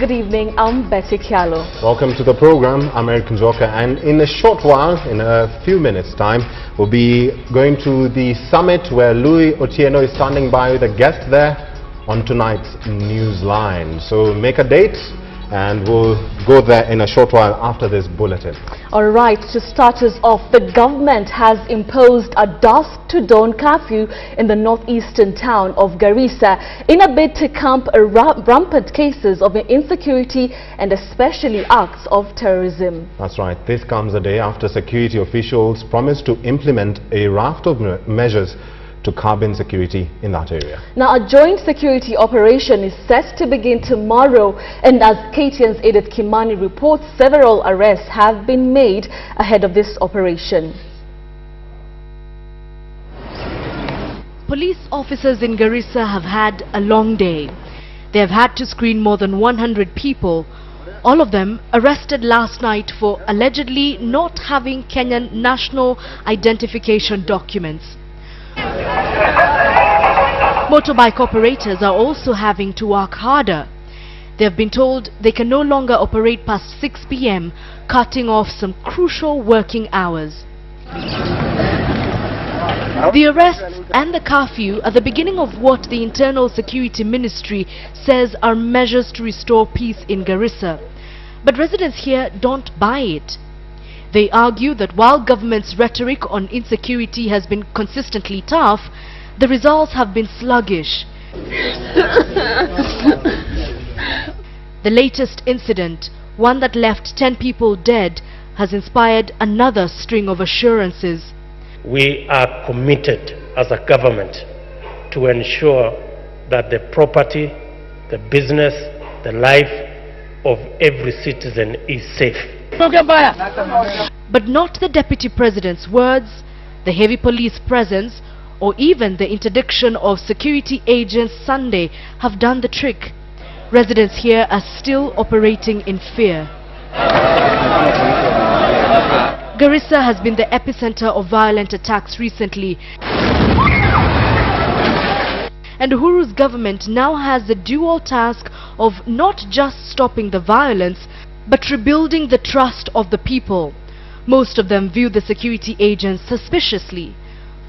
Good evening, I'm Betty Kialo. Welcome to the program. I'm Eric Njoka, and in a short while, in a few minutes' time, we'll be going to the summit where Louis Otieno is standing by with a guest there on tonight's Newsline. So make a date, and we'll go there in a short while after this bulletin. All right, to start us off, the government has imposed a dusk to dawn curfew in the northeastern town of Garissa in a bid to curb rampant cases of insecurity and especially acts of terrorism. That's right. This comes a day after security officials promised to implement a raft of measures to curb insecurity in that area. Now, a joint security operation is set to begin tomorrow, and as KTN's Edith Kimani reports, several arrests have been made ahead of this operation. Police officers in Garissa have had a long day. They have had to screen more than 100 people, all of them arrested last night for allegedly not having Kenyan national identification documents. Motorbike operators are also having to work harder. They have been told they can no longer operate past 6 p.m, cutting off some crucial working hours. The arrests and the curfew are the beginning of what the Internal Security Ministry says are measures to restore peace in Garissa. But residents here don't buy it. They argue that while government's rhetoric on insecurity has been consistently tough, the results have been sluggish. The latest incident, one that left 10 people dead, has inspired another string of assurances. We are committed as a government to ensure that the property, the business, the life of every citizen is safe. But not the Deputy President's words, the heavy police presence, or even the interdiction of security agents Sunday have done the trick. Residents here are still operating in fear. Garissa has been the epicenter of violent attacks recently, and Uhuru's government now has the dual task of not just stopping the violence, but rebuilding the trust of the people. Most of them view the security agents suspiciously.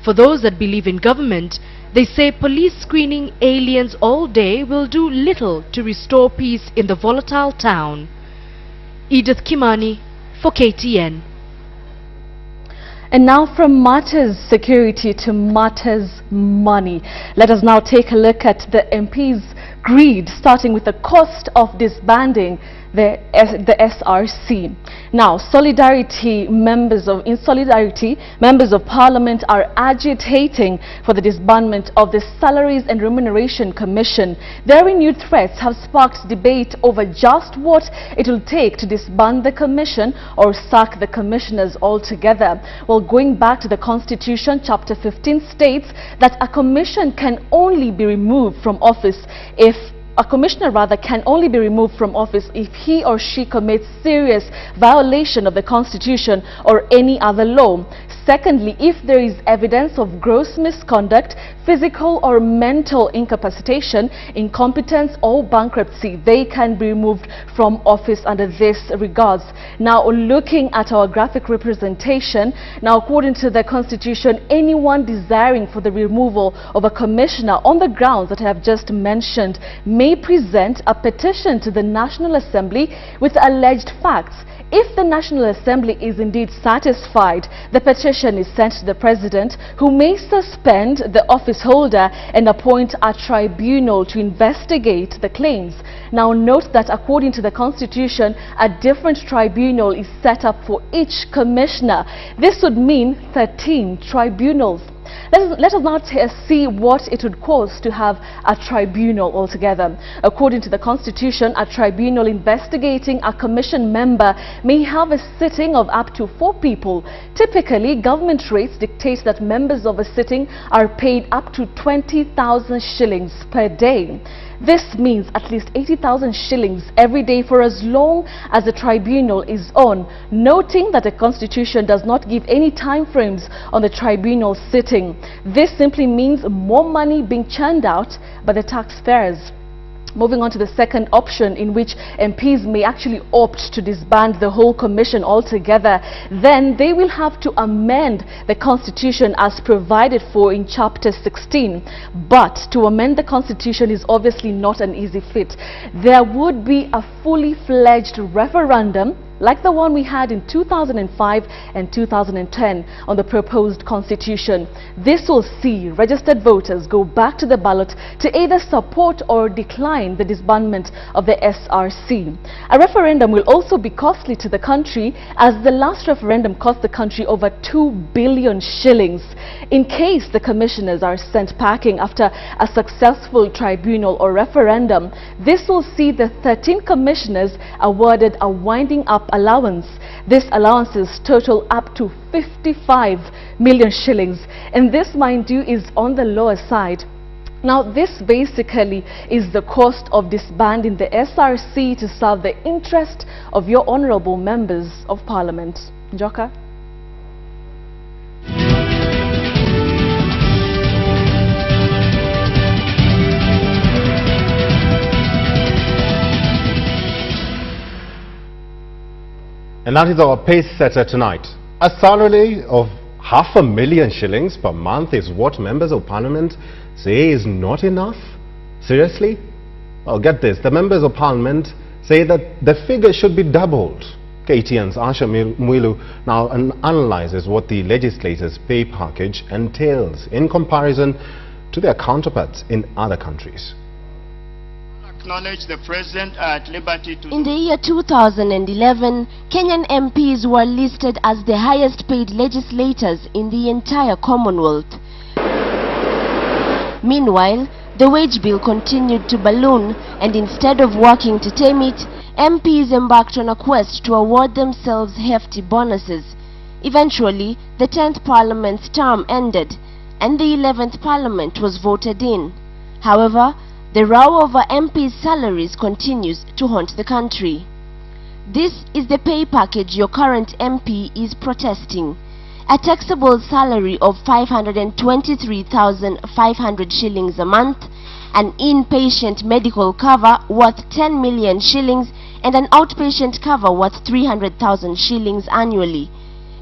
For those that believe in government, they say police screening aliens all day will do little to restore peace in the volatile town. Edith Kimani for KTN. And now from matters security to matters money. Let us now take a look at the MP's greed, starting with the cost of disbanding the SRC. Now, in solidarity, members of Parliament are agitating for the disbandment of the Salaries and Remuneration Commission. Their renewed threats have sparked debate over just what it will take to disband the commission or sack the commissioners altogether. Well, going back to the Constitution, Chapter 15 states that a commission can only be removed from office if a commissioner can only be removed from office if he or she commits serious violation of the Constitution or any other law. Secondly, if there is evidence of gross misconduct, physical or mental incapacitation, incompetence or bankruptcy, they can be removed from office under this regards. Now, looking at our graphic representation, now according to the Constitution, anyone desiring for the removal of a commissioner on the grounds that I have just mentioned may present a petition to the National Assembly with alleged facts. If the National Assembly is indeed satisfied, the petition is sent to the President, who may suspend the office holder and appoint a tribunal to investigate the claims. Now note that according to the Constitution, a different tribunal is set up for each commissioner. This would mean 13 tribunals. Let us now see what it would cost to have a tribunal altogether. According to the Constitution, a tribunal investigating a commission member may have a sitting of up to 4 people. Typically, government rates dictate that members of a sitting are paid up to 20,000 shillings per day. This means at least 80,000 shillings every day for as long as the tribunal is on, noting that the Constitution does not give any time frames on the tribunal sitting. This simply means more money being churned out by the taxpayers. Moving on to the second option, in which MPs may actually opt to disband the whole commission altogether, then they will have to amend the constitution as provided for in chapter 16. But to amend the constitution is obviously not an easy feat. There would be a fully fledged referendum like the one we had in 2005 and 2010 on the proposed constitution. This will see registered voters go back to the ballot to either support or decline the disbandment of the SRC. A referendum will also be costly to the country, as the last referendum cost the country over 2 billion shillings. In case the commissioners are sent packing after a successful tribunal or referendum, this will see the 13 commissioners awarded a winding up allowance. These allowances total up to 55 million shillings, and this, mind you, is on the lower side. Now, this basically is the cost of disbanding the SRC to serve the interest of your honorable members of parliament. Njoka? And that is our pace setter tonight. A salary of 500,000 shillings per month is what members of parliament say is not enough? Seriously? Well, get this. The members of parliament say that the figure should be doubled. KTN's Asha Mwilu now analyzes what the legislator's pay package entails in comparison to their counterparts in other countries. Acknowledge the president at liberty to... In the year 2011, Kenyan MPs were listed as the highest paid legislators in the entire Commonwealth. Meanwhile, the wage bill continued to balloon, and instead of working to tame it, MPs embarked on a quest to award themselves hefty bonuses. Eventually, the 10th Parliament's term ended, and the 11th Parliament was voted in. However, the row over MPs' salaries continues to haunt the country. This is the pay package your current MP is protesting. A taxable salary of 523,500 shillings a month, an inpatient medical cover worth 10 million shillings, and an outpatient cover worth 300,000 shillings annually.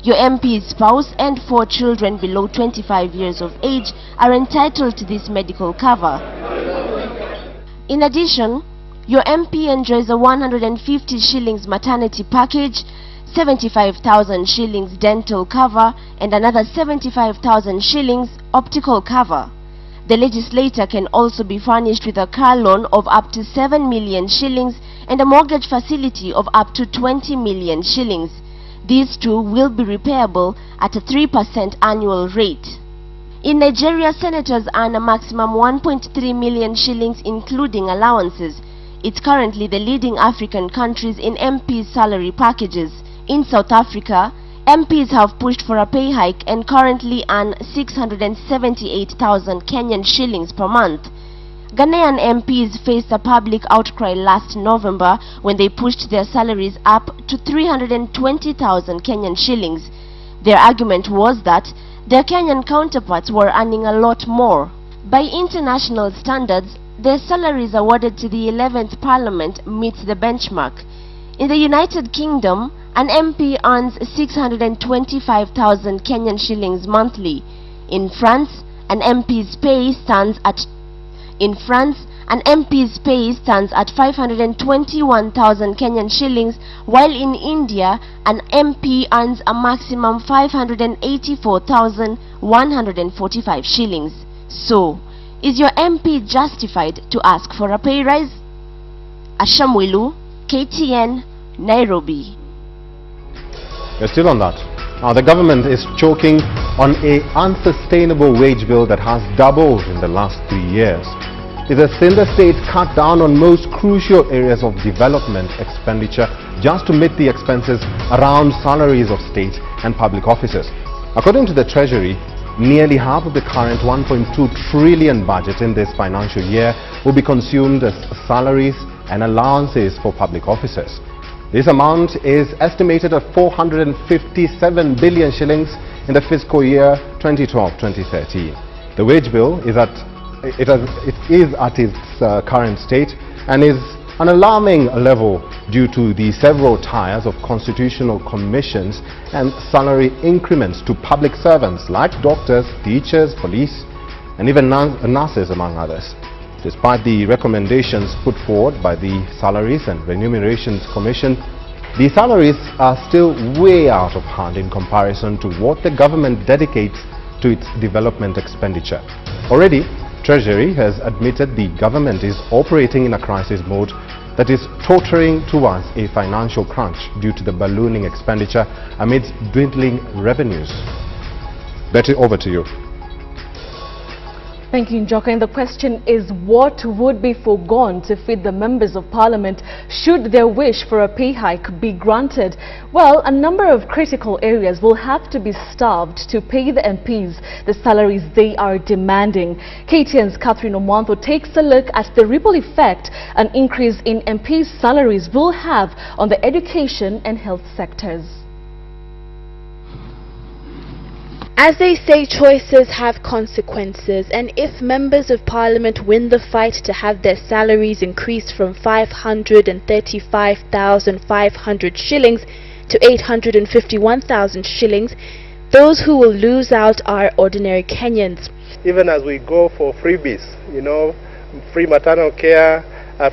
Your MP's spouse and 4 children below 25 years of age are entitled to this medical cover. In addition, your MP enjoys a 150 shillings maternity package, 75,000 shillings dental cover, and another 75,000 shillings optical cover. The legislator can also be furnished with a car loan of up to 7 million shillings and a mortgage facility of up to 20 million shillings. These two will be repayable at a 3% annual rate. In Nigeria, senators earn a maximum 1.3 million shillings including allowances. It's currently the leading African countries in MPs' salary packages. In South Africa, MPs have pushed for a pay hike and currently earn 678,000 Kenyan shillings per month. Ghanaian MPs faced a public outcry last November when they pushed their salaries up to 320,000 Kenyan shillings. Their argument was that their Kenyan counterparts were earning a lot more. By international standards, their salaries awarded to the 11th Parliament meet the benchmark. In the United Kingdom, an MP earns 625,000 Kenyan shillings monthly. In France, an MP's pay stands at 521,000 Kenyan shillings, while in India, an MP earns a maximum 584,145 shillings. So, is your MP justified to ask for a pay rise? Asha Mwilu, KTN, Nairobi. We're still on that. Now, the government is choking on an unsustainable wage bill that has doubled in the last 3 years. It has seen the state cut down on most crucial areas of development expenditure just to meet the expenses around salaries of state and public officers. According to the Treasury, nearly half of the current 1.2 trillion budget in this financial year will be consumed as salaries and allowances for public officers. This amount is estimated at 457 billion shillings in the fiscal year 2012-2013. The wage bill is at its current state and is an alarming level due to the several tiers of constitutional commissions and salary increments to public servants like doctors, teachers, police, and even nurses, among others. Despite the recommendations put forward by the Salaries and Remunerations Commission, the salaries are still way out of hand in comparison to what the government dedicates to its development expenditure. Already, Treasury has admitted the government is operating in a crisis mode that is tottering towards a financial crunch due to the ballooning expenditure amidst dwindling revenues. Betty, over to you. Thank you, Njoka. And the question is, what would be foregone to feed the members of parliament should their wish for a pay hike be granted? Well, a number of critical areas will have to be starved to pay the MPs the salaries they are demanding. KTN's Catherine Omwanto takes a look at the ripple effect an increase in MPs' salaries will have on the education and health sectors. As they say, choices have consequences, and if members of parliament win the fight to have their salaries increased from 535,500 shillings to 851,000 shillings, those who will lose out are ordinary Kenyans. Even as we go for freebies, free maternal care,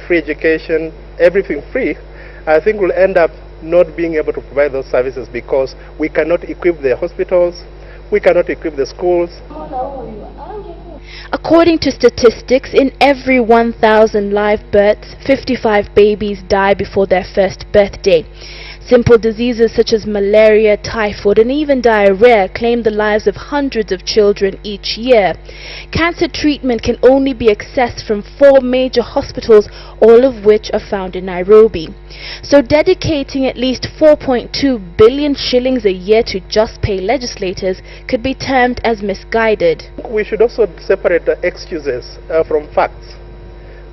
free education, everything free, I think we'll end up not being able to provide those services because we cannot equip the hospitals, we cannot equip the schools. According to statistics, in every 1,000 live births, 55 babies die before their first birthday. Simple diseases such as malaria, typhoid, and even diarrhea claim the lives of hundreds of children each year. Cancer treatment can only be accessed from 4 major hospitals, all of which are found in Nairobi. So dedicating at least 4.2 billion shillings a year to just pay legislators could be termed as misguided. We should also separate the excuses from facts.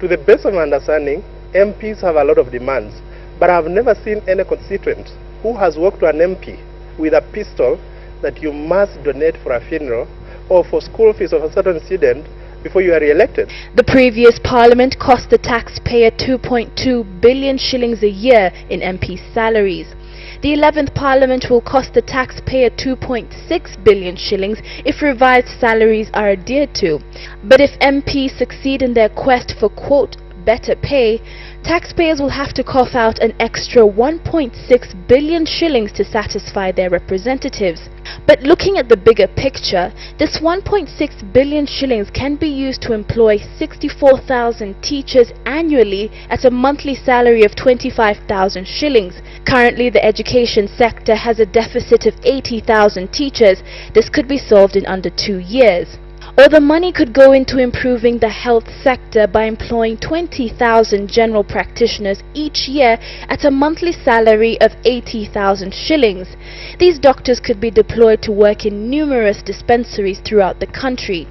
To the best of my understanding, MPs have a lot of demands. But I've never seen any constituent who has walked to an MP with a pistol that you must donate for a funeral or for school fees of a certain student before you are re-elected. The previous parliament cost the taxpayer 2.2 billion shillings a year in MP salaries. The 11th parliament will cost the taxpayer 2.6 billion shillings if revised salaries are adhered to. But if MPs succeed in their quest for, quote, better pay, taxpayers will have to cough out an extra 1.6 billion shillings to satisfy their representatives. But looking at the bigger picture, this 1.6 billion shillings can be used to employ 64,000 teachers annually at a monthly salary of 25,000 shillings. Currently, the education sector has a deficit of 80,000 teachers. This could be solved in under 2 years. Or the money could go into improving the health sector by employing 20,000 general practitioners each year at a monthly salary of 80,000 shillings. These doctors could be deployed to work in numerous dispensaries throughout the country.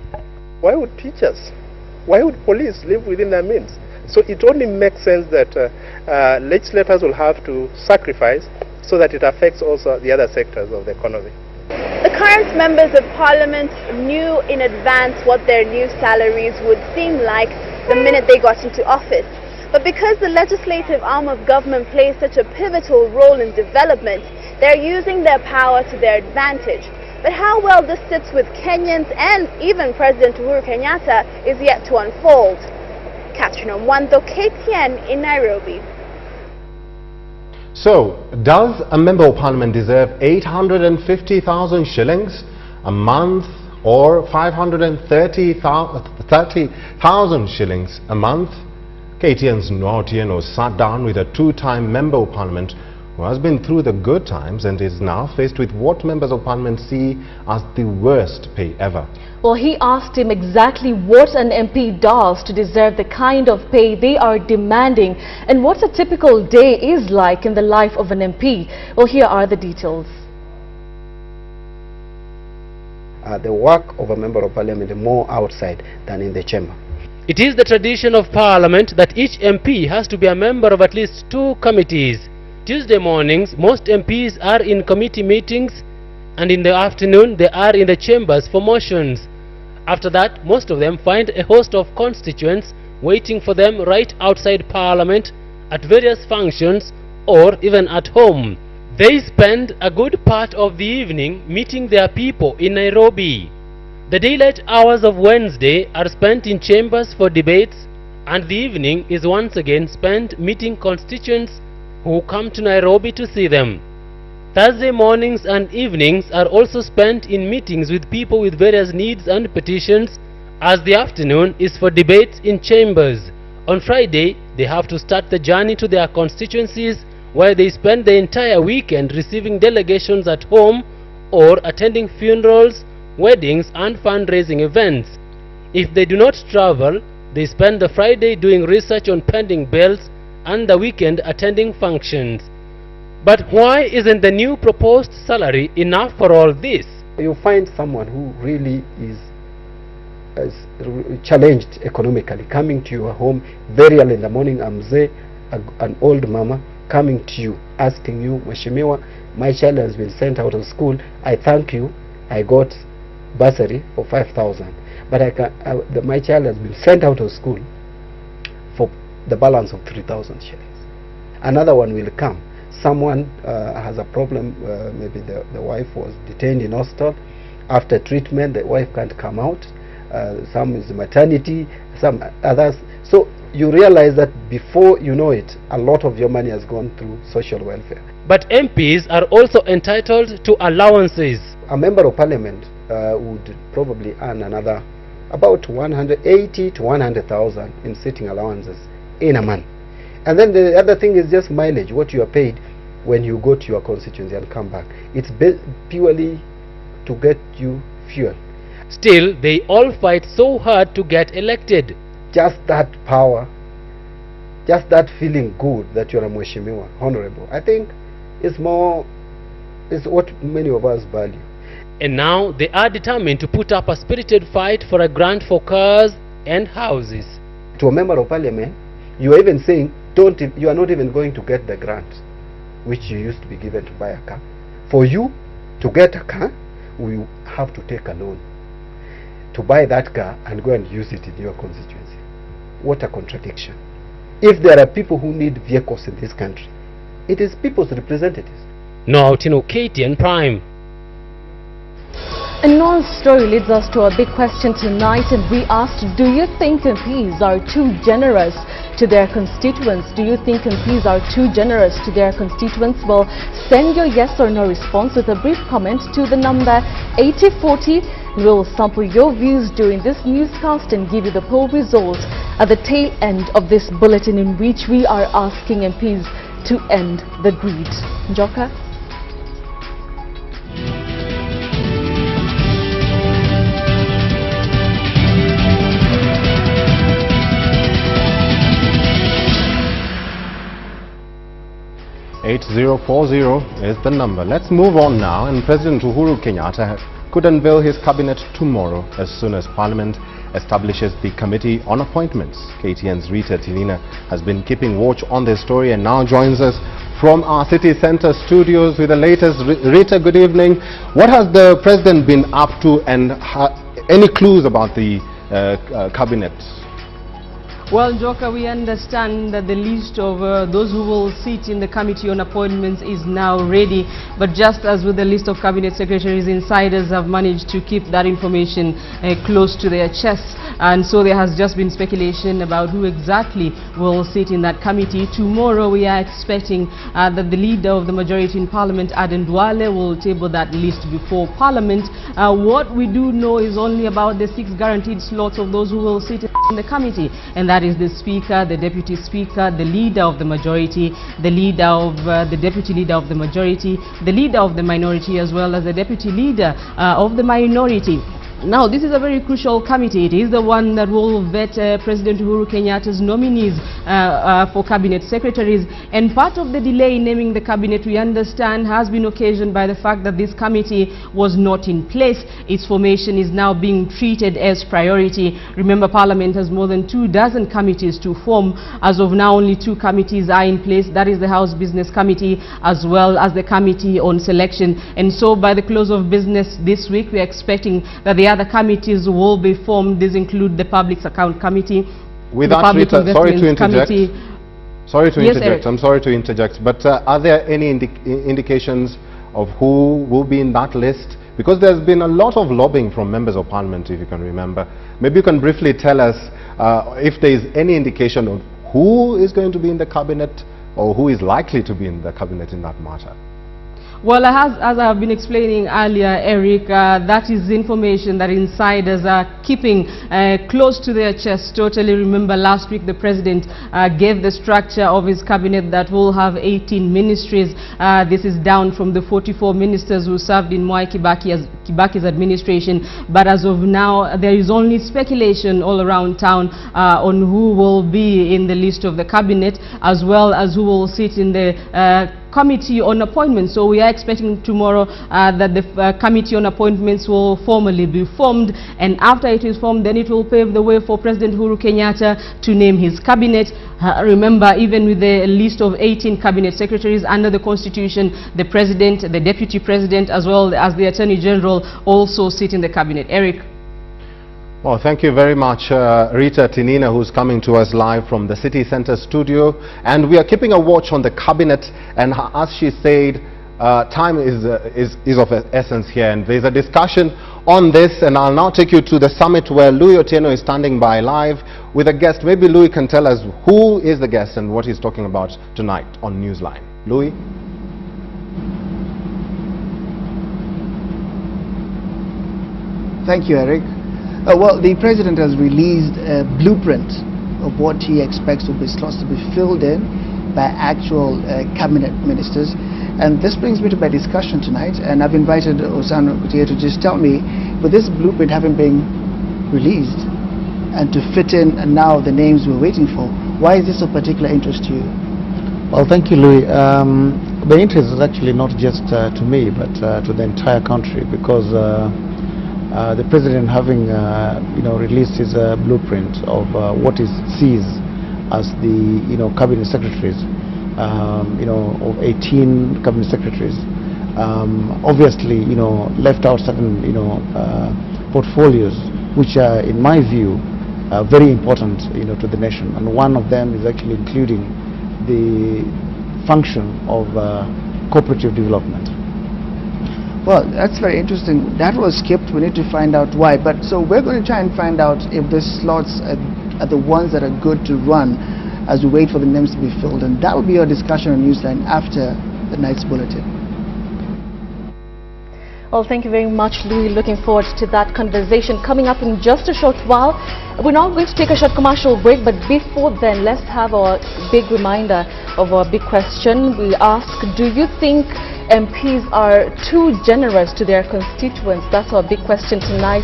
Why would teachers, why would police live within their means? So it only makes sense that legislators will have to sacrifice so that it affects also the other sectors of the economy. The current members of parliament knew in advance what their new salaries would seem like the minute they got into office. But because the legislative arm of government plays such a pivotal role in development, they're using their power to their advantage. But how well this sits with Kenyans and even President Uhuru Kenyatta is yet to unfold. Catherine Omwanto, KTN in Nairobi. So, does a member of parliament deserve 850,000 shillings a month or 530,000 shillings a month? KTN's Noah Otieno sat down with a 2-time member of parliament who has been through the good times and is now faced with what members of parliament see as the worst pay ever. Well, he asked him exactly what an MP does to deserve the kind of pay they are demanding and what a typical day is like in the life of an MP. Well, here are the details. The work of a member of parliament is more outside than in the chamber. It is the tradition of parliament that each MP has to be a member of at least 2 committees. Tuesday mornings, most MPs are in committee meetings, and in the afternoon they are in the chambers for motions. After that, most of them find a host of constituents waiting for them right outside Parliament, at various functions, or even at home. They spend a good part of the evening meeting their people in Nairobi. The daylight hours of Wednesday are spent in chambers for debates, and the evening is once again spent meeting constituents who come to Nairobi to see them. Thursday mornings and evenings are also spent in meetings with people with various needs and petitions, as the afternoon is for debates in chambers. On Friday, they have to start the journey to their constituencies, where they spend the entire weekend receiving delegations at home or attending funerals, weddings and fundraising events. If they do not travel, they spend the Friday doing research on pending bills and the weekend attending functions. But why isn't the new proposed salary enough for all this? You find someone who really is challenged economically, coming to your home very early in the morning. An old mama coming to you, asking you, Mheshimiwa, my child has been sent out of school. I thank you. I got bursary for 5,000, but my child has been sent out of school for the balance of 3,000 shillings. Another one will come. Someone has a problem, maybe the wife was detained in hospital. After treatment, the wife can't come out. Some is maternity, some others. So you realize that before you know it, a lot of your money has gone through social welfare. But MPs are also entitled to allowances. A member of parliament would probably earn another about 180 to 100,000 in sitting allowances in a month. And then the other thing is just mileage, what you are paid when you go to your constituency and come back. It's purely to get you fuel. Still, they all fight so hard to get elected. Just that power, just that feeling good that you're a Mheshimiwa, honorable, I think is what many of us value. And now they are determined to put up a spirited fight for a grant for cars and houses. To a member of parliament, you are even saying you are not even going to get the grant which you used to be given to buy a car. For you to get a car, we have to take a loan to buy that car and go and use it in your constituency. What a contradiction. If there are people who need vehicles in this country, it is people's representatives. Now, KTN Prime. And Noah's story leads us to a big question tonight, and we asked, do you think MPs are too generous to their constituents? Do you think MPs are too generous to their constituents? Well, send your yes or no response with a brief comment to the number 8040. We'll sample your views during this newscast and give you the poll results at the tail end of this bulletin, in which we are asking MPs to end the greed. Njoka? .8040 is the number. Let's move on now, and President Uhuru Kenyatta could unveil his cabinet tomorrow as soon as Parliament establishes the Committee on Appointments. KTN's Rita Tilina has been keeping watch on this story and now joins us from our city centre studios with the latest. Rita, good evening. What has the President been up to, and any clues about the cabinet? Well, Joka, we understand that the list of those who will sit in the Committee on Appointments is now ready. But just as with the list of Cabinet Secretaries, insiders have managed to keep that information close to their chests. And so there has just been speculation about who exactly will sit in that committee. Tomorrow we are expecting that the leader of the majority in Parliament, Aden Duale, will table that list before Parliament. What we do know is only about the 6 guaranteed slots of those who will sit in the committee. And that is the Speaker, the Deputy Speaker, the Leader of the Majority, the Leader of the Deputy Leader of the Majority, the Leader of the Minority, as well as the Deputy Leader of the Minority. Now, this is a very crucial committee. It is the one that will vet President Uhuru Kenyatta's nominees for cabinet secretaries. And part of the delay in naming the cabinet, we understand, has been occasioned by the fact that this committee was not in place. Its formation is now being treated as priority. Remember, Parliament has more than 24 committees to form. As of now, only 2 committees are in place. That is the House Business Committee as well as the Committee on Selection. And so by the close of business this week, we are expecting that the other committees will be formed. These include the Public Account Committee, With the that, Public Rita, sorry to Investments interject. Committee. Sorry to Yes, interject. Eric. I'm sorry to interject. But are there any indications of who will be in that list? Because there's been a lot of lobbying from members of parliament, if you can remember. Maybe you can briefly tell us if there is any indication of who is going to be in the cabinet or who is likely to be in the cabinet in that matter. Well, as I have been explaining earlier, Eric, that is information that insiders are keeping close to their chest. Totally remember last week the president gave the structure of his cabinet that will have 18 ministries. This is down from the 44 ministers who served in Mwai Kibaki's administration. But as of now, there is only speculation all around town on who will be in the list of the cabinet, as well as who will sit in the committee on appointments. So we are expecting tomorrow that the committee on appointments will formally be formed, and after it is formed, then it will pave the way for President Uhuru Kenyatta to name his cabinet. Remember, even with the list of 18 cabinet secretaries under the constitution, the president, the deputy president, as well as the attorney general also sit in the cabinet. Eric. Well, thank you very much, Rita Tinina, who's coming to us live from the City Center studio. And we are keeping a watch on the cabinet. And as she said, time is of essence here. And there's a discussion on this. And I'll now take you to the summit where Louis Otieno is standing by live with a guest. Maybe Louis can tell us who is the guest and what he's talking about tonight on Newsline. Louis? Thank you, Eric. Well, the president has released a blueprint of what he expects to be slots to be filled in by actual cabinet ministers. And this brings me to my discussion tonight. And I've invited Osano here to just tell me, with this blueprint having been released and to fit in and now the names we're waiting for, why is this of particular interest to you? Well, thank you, Louis. The interest is actually not just to me, but to the entire country, because the president having released his blueprint of what he sees as the cabinet secretaries, of 18 cabinet secretaries, obviously left out certain portfolios which are, in my view, very important to the nation, and one of them is actually including the function of cooperative development. Well, that's very interesting. That was skipped. We need to find out why. But so we're going to try and find out if the slots are the ones that are good to run as we wait for the names to be filled. And that will be our discussion on Newsline after the night's bulletin. Well, thank you very much, Louis. Looking forward to that conversation coming up in just a short while. We're now going to take a short commercial break, but before then, let's have our big reminder of our big question. We ask, do you think MPs are too generous to their constituents? That's our big question tonight.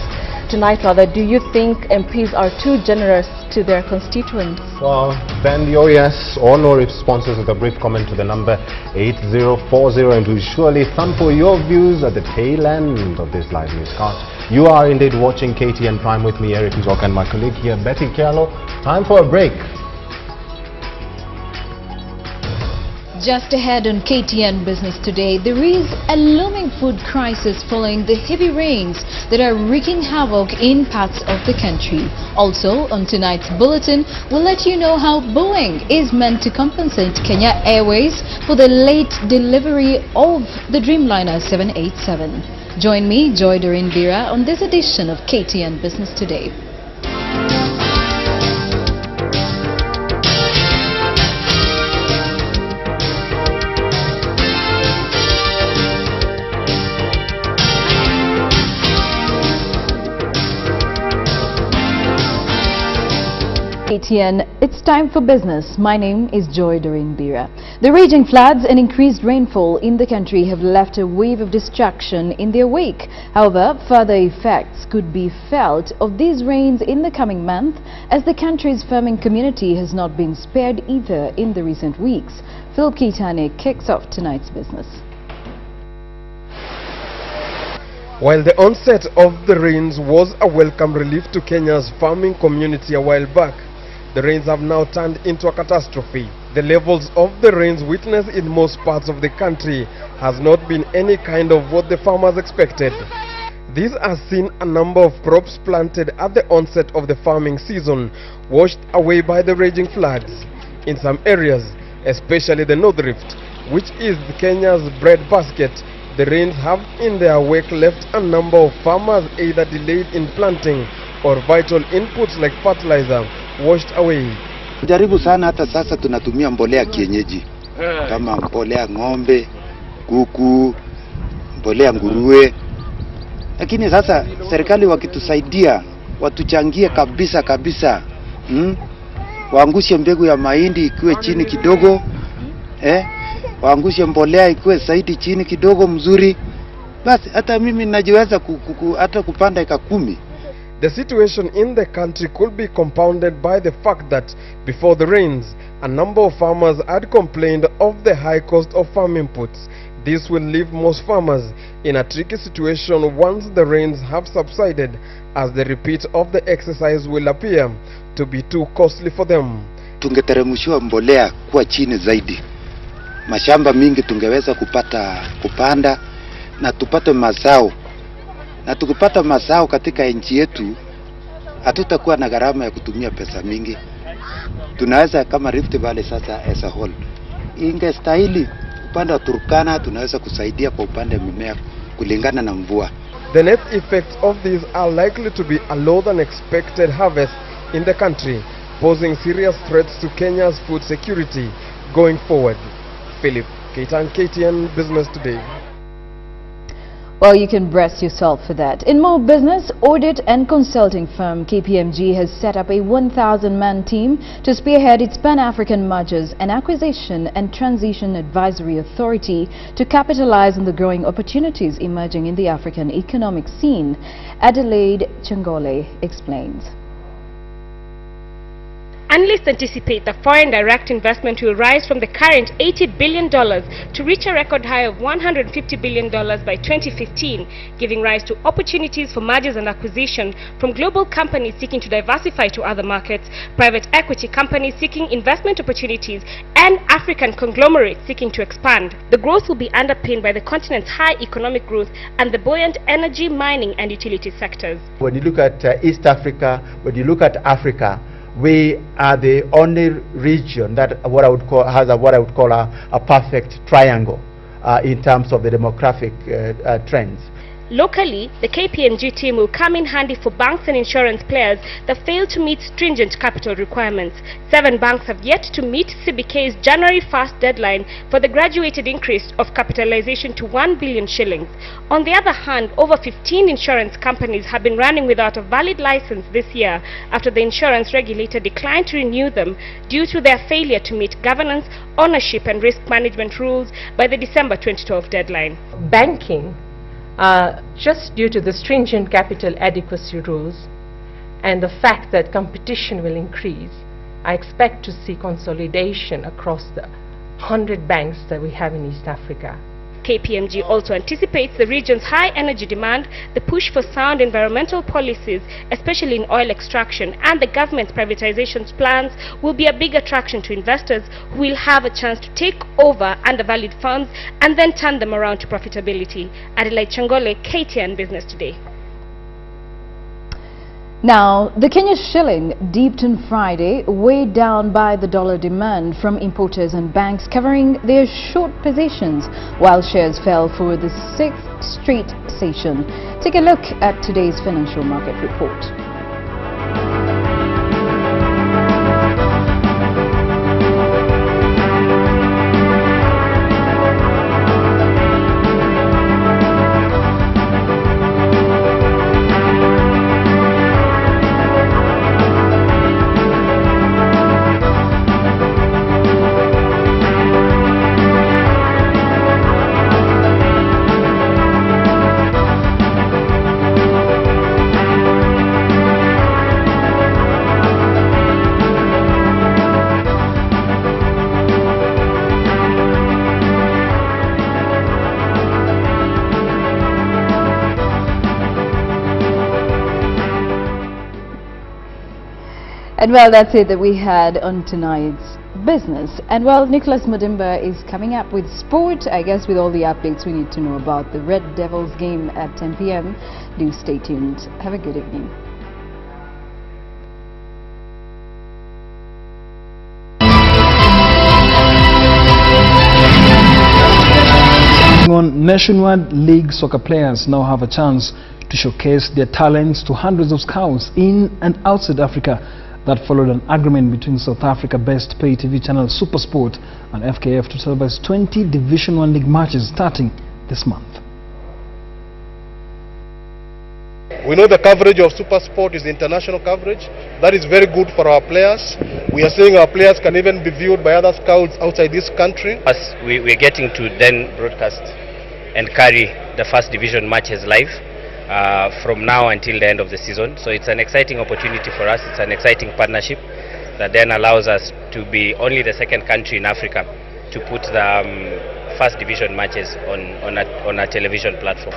Do you think MPs are too generous to their constituents? Well, bend your yes or no responses with a brief comment to the number 8040, and we'll surely sample your views at the tail end of this live newscast. You are indeed watching KTN Prime with me, Eric Nzoka, and my colleague here, Betty Kialo. Time for a break. Just ahead on KTN Business Today, there is a looming food crisis following the heavy rains that are wreaking havoc in parts of the country. Also, on tonight's bulletin, we'll let you know how Boeing is meant to compensate Kenya Airways for the late delivery of the Dreamliner 787. Join me, Joy Doreen Bira, on this edition of KTN Business Today. KTN, it's time for business. My name is Joy Doreen Bira. The raging floods and increased rainfall in the country have left a wave of destruction in their wake. However, further effects could be felt of these rains in the coming month, as the country's farming community has not been spared either in the recent weeks. Philip Kitane kicks off tonight's business. While the onset of the rains was a welcome relief to Kenya's farming community a while back, the rains have now turned into a catastrophe. The levels of the rains witnessed in most parts of the country has not been any kind of what the farmers expected. This has seen a number of crops planted at the onset of the farming season washed away by the raging floods. In some areas, especially the North Rift, which is Kenya's breadbasket, the rains have in their wake left a number of farmers either delayed in planting or vital inputs like fertilizer washed away. Jaribu sana, hata sasa tunatumia mbolea kienyeji kama mbolea ng'ombe, kuku, mbolea nguruwe. Lakini sasa serikali wakitusaidia, watuchangie kabisa, waangushe mbegu ya mahindi ikiwe chini kidogo, waangushe mbolea ikiwe zaidi chini kidogo mzuri, basi hata mimi najiweza hata kupanda eka 10. The situation in the country could be compounded by the fact that before the rains, a number of farmers had complained of the high cost of farm inputs. This will leave most farmers in a tricky situation once the rains have subsided, as the repeat of the exercise will appear to be too costly for them. Tungeteremshiwa mbolea kuwa chini zaidi, mashamba mingi tungeweza kupanda na tupate mazao. Na tukipata mazao katika nchi yetu, hatutakuwa na gharama ya kutumia pesa mingi. Tunaweza kama Rift Valley sasa as a whole, ingestahili upande wa Turkana tunaweza kusaidia kwa upande mimea kulingana na mvua. The net effects of these are likely to be a lower than expected harvest in the country, posing serious threats to Kenya's food security going forward. Philip Ketan, KTN Business Today. Well, you can brace yourself for that. In more business, audit and consulting firm KPMG has set up a 1,000-man team to spearhead its Pan-African Mergers and Acquisition and Transition Advisory Authority to capitalize on the growing opportunities emerging in the African economic scene. Adelaide Changole explains. Analysts anticipate that foreign direct investment will rise from the current $80 billion to reach a record high of $150 billion by 2015, giving rise to opportunities for mergers and acquisition from global companies seeking to diversify to other markets, private equity companies seeking investment opportunities, and African conglomerates seeking to expand. The growth will be underpinned by the continent's high economic growth and the buoyant energy, mining, and utility sectors. When you look at East Africa, when you look at Africa, we are the only region that has what I would call a perfect triangle in terms of the demographic trends. Locally, the KPMG team will come in handy for banks and insurance players that fail to meet stringent capital requirements. 7 banks have yet to meet CBK's January 1st deadline for the graduated increase of capitalization to 1 billion shillings. On the other hand, over 15 insurance companies have been running without a valid license this year after the insurance regulator declined to renew them due to their failure to meet governance, ownership and risk management rules by the December 2012 deadline. Banking, just due to the stringent capital adequacy rules and the fact that competition will increase, I expect to see consolidation across the 100 banks that we have in East Africa. KPMG also anticipates the region's high energy demand, the push for sound environmental policies, especially in oil extraction, and the government's privatization plans will be a big attraction to investors who will have a chance to take over undervalued funds and then turn them around to profitability. Adelaide Changole, KTN Business Today. Now, the Kenya shilling dipped on Friday, weighed down by the dollar demand from importers and banks covering their short positions, while shares fell for the 6th straight session. Take a look at today's financial market report. And well, that's it that we had on tonight's business. And well, Nicholas Mudimba is coming up with sport, I guess, with all the updates we need to know about the Red Devils game at 10 p.m. Do stay tuned. Have a good evening. On Nationwide League soccer players now have a chance to showcase their talents to hundreds of scouts in and outside Africa. That followed an agreement between South Africa-based pay TV channel SuperSport and FKF to televise 20 Division 1 League matches starting this month. We know the coverage of SuperSport is international coverage. That is very good for our players. We are seeing our players can even be viewed by other scouts outside this country. We're getting to then broadcast and carry the first division matches live from now until the end of the season. So it's an exciting opportunity for us. It's an exciting partnership that then allows us to be only the second country in Africa to put the first division matches on a television platform.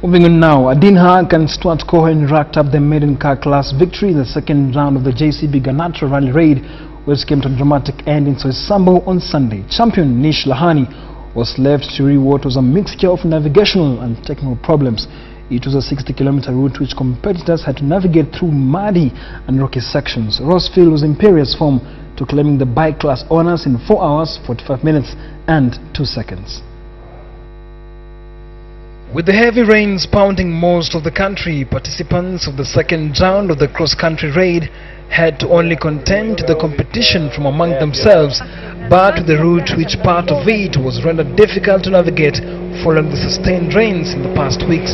Moving on now, Adin Haag and Stuart Cohen racked up the maiden car class victory in the second round of the JCB Ganatra Rally Raid, which came to a dramatic end in Soisambo on Sunday. Champion Nish Lahani was left to read what was a mixture of navigational and technical problems. It was a 60-kilometer route which competitors had to navigate through muddy and rocky sections. Rossfield was in imperious form to claiming the bike class honours in 4 hours, 45 minutes and 2 seconds. With the heavy rains pounding most of the country, participants of the second round of the cross-country raid had to only contend to the competition from among themselves, but with the route which part of it was rendered difficult to navigate following the sustained rains in the past weeks.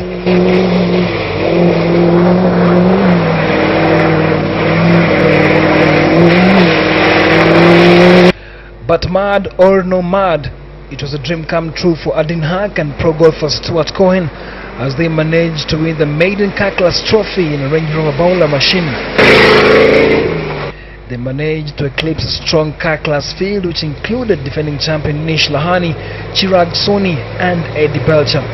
But mud or no mud, it was a dream come true for Adin Haag and pro golfer Stuart Cohen as they managed to win the maiden car class trophy in a Range Rover Bowler machine. They managed to eclipse a strong car class field which included defending champion Nish Lahani, Chirag Soni and Eddie Belcher.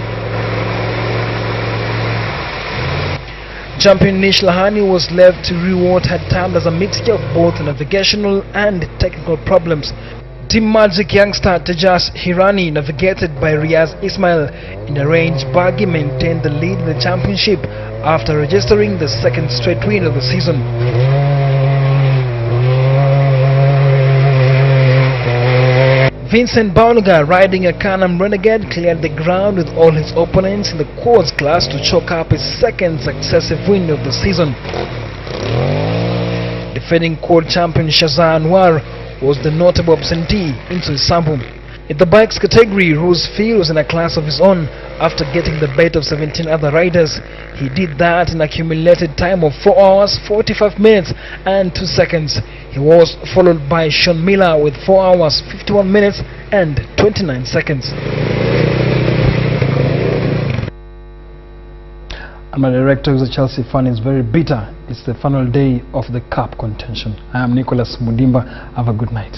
Champion Nish Lahani was left to rue what had termed as a mixture of both navigational and technical problems. Team Magic youngster Tejas Hirani, navigated by Riaz Ismail in a range buggy, maintained the lead in the championship after registering the second straight win of the season. Vincent Bauliga, riding a Can-Am Renegade, cleared the ground with all his opponents in the quads class to chalk up his second successive win of the season. Defending quad champion Shazza Anwar was the notable absentee in Soisambo. In the bikes category, Rosefield was in a class of his own after getting the better of 17 other riders. He did that in an accumulated time of 4 hours, 45 minutes and 2 seconds. He was followed by Sean Miller with 4 hours, 51 minutes and 29 seconds. And my director, who's a Chelsea fan, is very bitter. It's the final day of the cup contention. I am Nicholas Mudimba. Have a good night.